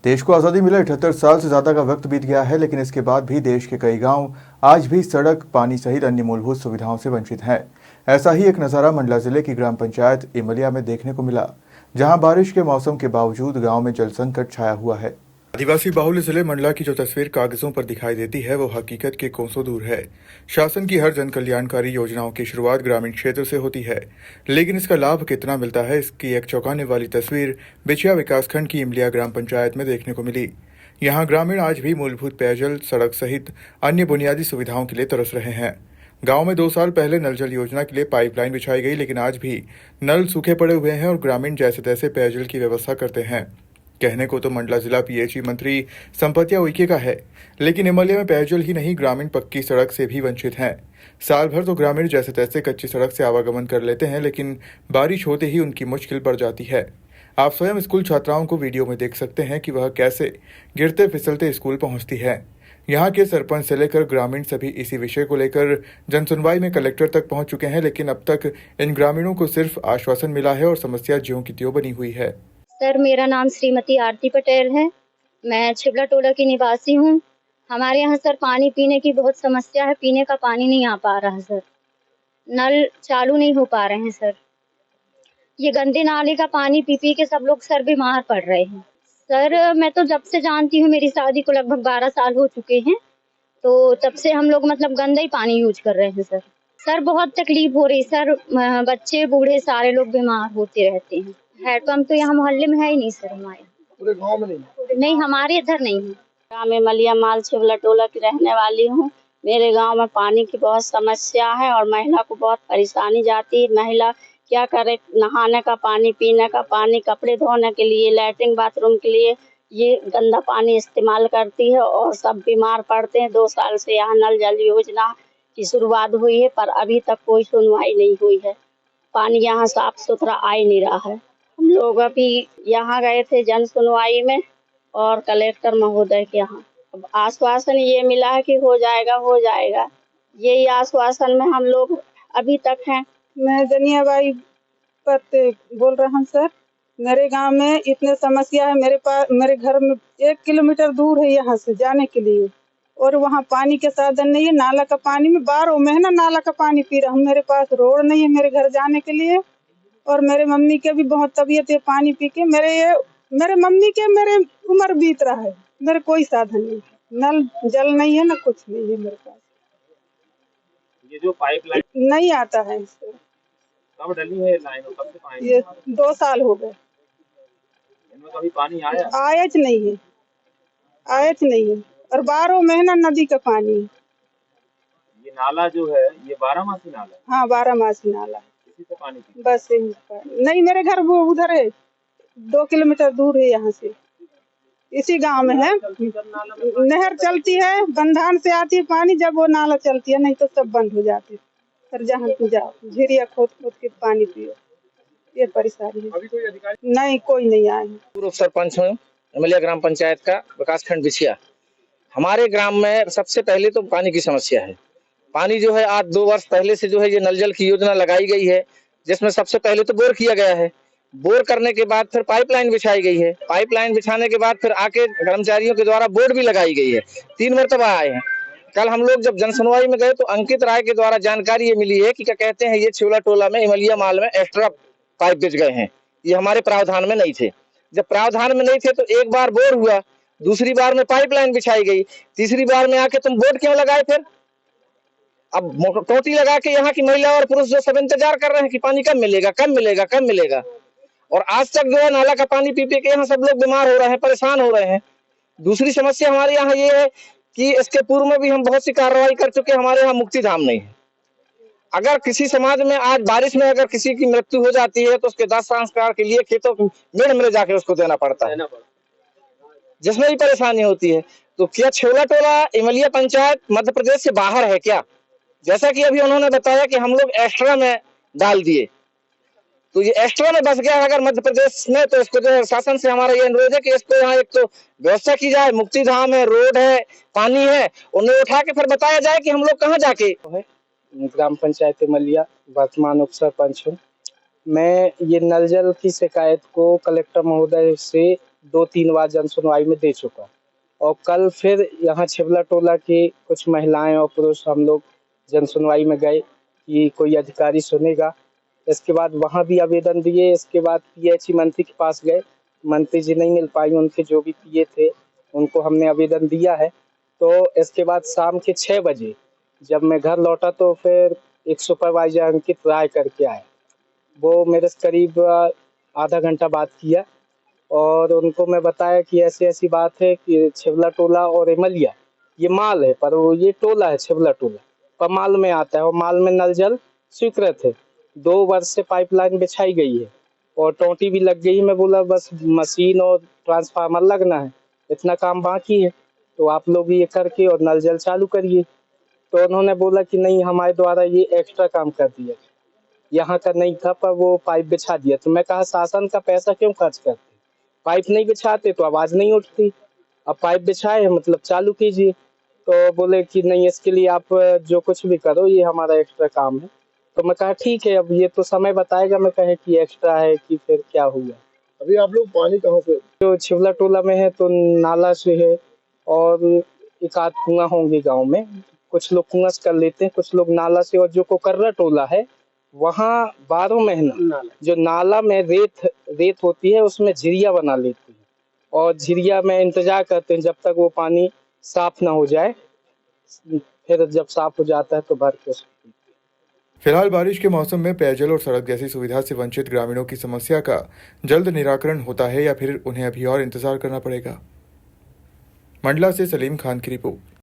देश को आज़ादी मिले 78 साल से ज़्यादा का वक्त बीत गया है, लेकिन इसके बाद भी देश के कई गांव आज भी सड़क, पानी सहित अन्य मूलभूत सुविधाओं से वंचित हैं। ऐसा ही एक नज़ारा मंडला जिले की ग्राम पंचायत इमलिया में देखने को मिला, जहां बारिश के मौसम के बावजूद गांव में जल संकट छाया हुआ है। आदिवासी बाहुल्य जिले मंडला की जो तस्वीर कागजों पर दिखाई देती है, वो हकीकत के कोसों दूर है। शासन की हर जन कल्याणकारी योजनाओं की शुरुआत ग्रामीण क्षेत्र से होती है, लेकिन इसका लाभ कितना मिलता है, इसकी एक चौंकाने वाली तस्वीर बिछिया विकासखंड की इमलिया ग्राम पंचायत में देखने को मिली। यहाँ ग्रामीण आज भी मूलभूत पेयजल, सड़क सहित अन्य बुनियादी सुविधाओं के लिए तरस रहे हैं। गांव में 2 साल पहले नल जल योजना के लिए पाइपलाइन बिछाई गई, लेकिन आज भी नल सूखे पड़े हुए हैं और ग्रामीण जैसे तैसे पेयजल की व्यवस्था करते हैं। कहने को तो मंडला जिला पीएचई मंत्री संपतिया उइके का है, लेकिन इमलिया में पेयजल ही नहीं, ग्रामीण पक्की सड़क से भी वंचित हैं। साल भर तो ग्रामीण जैसे तैसे कच्ची सड़क से आवागमन कर लेते हैं, लेकिन बारिश होते ही उनकी मुश्किल बढ़ जाती है। आप स्वयं स्कूल छात्राओं को वीडियो में देख सकते हैं कि वह कैसे गिरते फिसलते स्कूल पहुंचती है। यहाँ के सरपंच से लेकर ग्रामीण सभी इसी विषय को लेकर जनसुनवाई में कलेक्टर तक पहुंच चुके हैं, लेकिन अब तक इन ग्रामीणों को सिर्फ आश्वासन मिला है और समस्या ज्यों की त्यों बनी हुई है। सर, मेरा नाम श्रीमती आरती पटेल है। मैं छिबला टोला की निवासी हूँ। हमारे यहाँ सर पानी पीने की बहुत समस्या है। पीने का पानी नहीं आ पा रहा है सर। नल चालू नहीं हो पा रहे हैं सर। ये गंदे नाले का पानी पी पी के सब लोग सर बीमार पड़ रहे हैं। सर, मैं तो जब से जानती हूँ, मेरी शादी को लगभग 12 साल हो चुके हैं, तो तब से हम लोग मतलब गंदा ही पानी यूज कर रहे हैं सर। सर, बहुत तकलीफ हो रही सर। बच्चे बूढ़े सारे लोग बीमार होते रहते हैं। हैंडपंप तो यहाँ मोहल्ले में है ही नहीं सर। हमारे पूरे गांव में नहीं, हमारे इधर नहीं है। गाँव में मलिया माल छिबला टोला की रहने वाली हूँ। मेरे गांव में पानी की बहुत समस्या है और महिला को बहुत परेशानी जाती है। महिला क्या करे, नहाने का पानी, पीने का पानी, कपड़े धोने के लिए, लैट्रिन बाथरूम के लिए ये गंदा पानी इस्तेमाल करती है और सब बीमार पड़ते हैं। 2 साल से यहाँ नल जल योजना की शुरुआत हुई है, पर अभी तक कोई सुनवाई नहीं हुई है। पानी यहाँ साफ सुथरा आ ही नहीं रहा है। हम लोग अभी यहाँ गए थे जन सुनवाई में और कलेक्टर महोदय के यहाँ। अब आश्वासन ये मिला है कि हो जाएगा हो जाएगा। यही आश्वासन में हम लोग अभी तक हैं। मैं जनियाबाई पत्ते बोल रहा हूँ सर। मेरे गांव में इतने समस्या है। मेरे घर में 1 किलोमीटर दूर है यहाँ से जाने के लिए, और वहाँ पानी के साधन नहीं है। नाला का पानी में 12 महीना नाला का पानी पी रहा हूँ। मेरे पास रोड नहीं है मेरे घर जाने के लिए, और मेरे मम्मी के भी बहुत तबीयत है पानी पी के। मेरे मम्मी के मेरे उम्र बीत रहा है। मेरे कोई साधन नहीं है, नल जल नहीं है, ना कुछ नहीं है मेरे पास। ये जो पाइपलाइन नहीं आता है सर। कब डली है लाइन और कब से पानी? ये 2 साल हो गए। इनमें कभी पानी आया? आयच नहीं है, आयच नहीं है, और 12 महीना नदी का पानी है। ये नाला जो है ये 12मासी नाला है? हाँ, 12मासी नाला है। इसी से पानी पीते? बस यही नहीं, मेरे घर वो उधर है, 2 किलोमीटर दूर है यहाँ से। इसी गांव में है। नहर चलती है, बंधान से आती है पानी, जब वो नाला चलती है, नहीं तो सब बंद हो जाते। फिर जहाँ जाओ झिरिया खोद खोद के पानी पियो, ये परेशानी है। अभी कोई अधिकारी नहीं, कोई नहीं आया। पूर्व सरपंच हूँ इमलिया ग्राम पंचायत का, विकासखंड बिछिया। हमारे ग्राम में सबसे पहले तो पानी की समस्या है। पानी जो है आज 2 वर्ष पहले से जो है ये नल जल की योजना लगाई गई है, जिसमें सबसे पहले तो बोर किया गया है। बोर करने के बाद फिर पाइपलाइन बिछाई गई है। पाइपलाइन बिछाने के बाद फिर आके कर्मचारियों के द्वारा बोर्ड भी लगाई गई है। 3 मरतबा आए हैं। कल हम लोग जब जनसुनवाई में गए तो अंकित राय के द्वारा जानकारी ये मिली है कि क्या कहते हैं, ये छिबला टोला में इमलिया माल में एक्स्ट्रा पाइप बिछ गए हैं। ये हमारे प्रावधान में नहीं थे। जब प्रावधान में नहीं थे तो एक बार बोर हुआ, दूसरी बार में पाइपलाइन बिछाई गई, तीसरी बार में आके तुम बोर्ड क्यों लगाए? फिर अब टोटी लगा के यहाँ की महिला और पुरुष जो सब इंतजार कर रहे हैं कि पानी कब मिलेगा कब मिलेगा कब मिलेगा, और आज तक जो है नाला का पानी पी पी के यहाँ सब लोग बीमार हो रहे हैं, परेशान हो रहे हैं। दूसरी समस्या हमारे यहाँ ये है कि इसके पूर्व में भी हम बहुत सी कार्रवाई कर चुके हैं। हमारे यहाँ मुक्ति धाम नहीं है। अगर किसी समाज में आज बारिश में अगर किसी की मृत्यु हो जाती है तो उसके दाह संस्कार के लिए खेतों में जाके उसको देना पड़ता है, जिसमें भी परेशानी होती है। तो क्या छिबला टोला इमलिया पंचायत मध्य प्रदेश से बाहर है क्या? जैसा कि अभी उन्होंने बताया कि हम लोग एक्स्ट्रा में डाल दिए, तो ये एक्स्ट्रा में बस गया अगर मध्य प्रदेश में, तो इसको जो है शासन से हमारा ये अनुरोध है कि इसको यहाँ एक तो व्यवस्था की जाए। मुक्ति धाम है, रोड है, पानी है, उन्हें उठा के फिर बताया जाए कि हम लोग कहाँ जाके। ग्राम पंचायत इमलिया वर्तमान उप सरपंच हूँ। मैं ये नल जल की शिकायत को कलेक्टर महोदय से 2-3 बार जन सुनवाई में दे चुका। और कल फिर यहाँ छिबला टोला के कुछ महिलाएं और पुरुष हम लोग जन सुनवाई में गए कि कोई अधिकारी सुनेगा। इसके बाद वहाँ भी आवेदन दिए। इसके बाद पीएचई मंत्री के पास गए, मंत्री जी नहीं मिल पाई, उनके जो भी पीए थे उनको हमने आवेदन दिया है। तो इसके बाद शाम के 6 बजे जब मैं घर लौटा तो फिर एक सुपरवाइजर अंकित राय करके आए। वो मेरे से करीब आधा घंटा बात किया और उनको मैं बताया कि ऐसी ऐसी बात है कि छिबला टोला और इमलिया ये माल है, पर वो ये टोला है छिबला टोला पर माल में आता है और माल में नल जल स्वीकृत है। 2 वर्ष से पाइपलाइन बिछाई गई है और टोंटी भी लग गई है। मैं बोला बस मशीन और ट्रांसफार्मर लगना है, इतना काम बाकी है, तो आप लोग ये करके और नल जल चालू करिए। तो उन्होंने बोला कि नहीं, हमारे द्वारा ये एक्स्ट्रा काम कर दिया, यहाँ का नहीं था पर वो पाइप बिछा दिया। तो मैं कहा शासन का पैसा क्यों खर्च करते, पाइप नहीं बिछाते तो आवाज नहीं उठती, अब पाइप बिछाए हैं मतलब चालू कीजिए। तो बोले कि नहीं, इसके लिए आप जो कुछ भी करो, ये हमारा एक्स्ट्रा काम है। तो मैं कहा ठीक है, अब ये तो समय बताएगा मैं कहे कि एक्स्ट्रा है कि फिर क्या हुआ। अभी आप लोग पानी कहाँ से? जो छिबला टोला में है तो नाला से है और एक आध कुआं होंगे गांव में, कुछ लोग कुआं से कर लेते हैं, कुछ लोग नाला से। और जो कोकर्रा टोला है वहाँ 12 महीना जो नाला में रेत होती है उसमें झिरिया बना लेती है और झिरिया में इंतजार करते हैं जब तक वो पानी साफ ना हो जाए। फिर जब साफ हो जाता है तो भर के फिलहाल बारिश के मौसम में पेयजल और सड़क जैसी सुविधा से वंचित ग्रामीणों की समस्या का जल्द निराकरण होता है या फिर उन्हें अभी और इंतजार करना पड़ेगा। मंडला से सलीम खान की रिपोर्ट।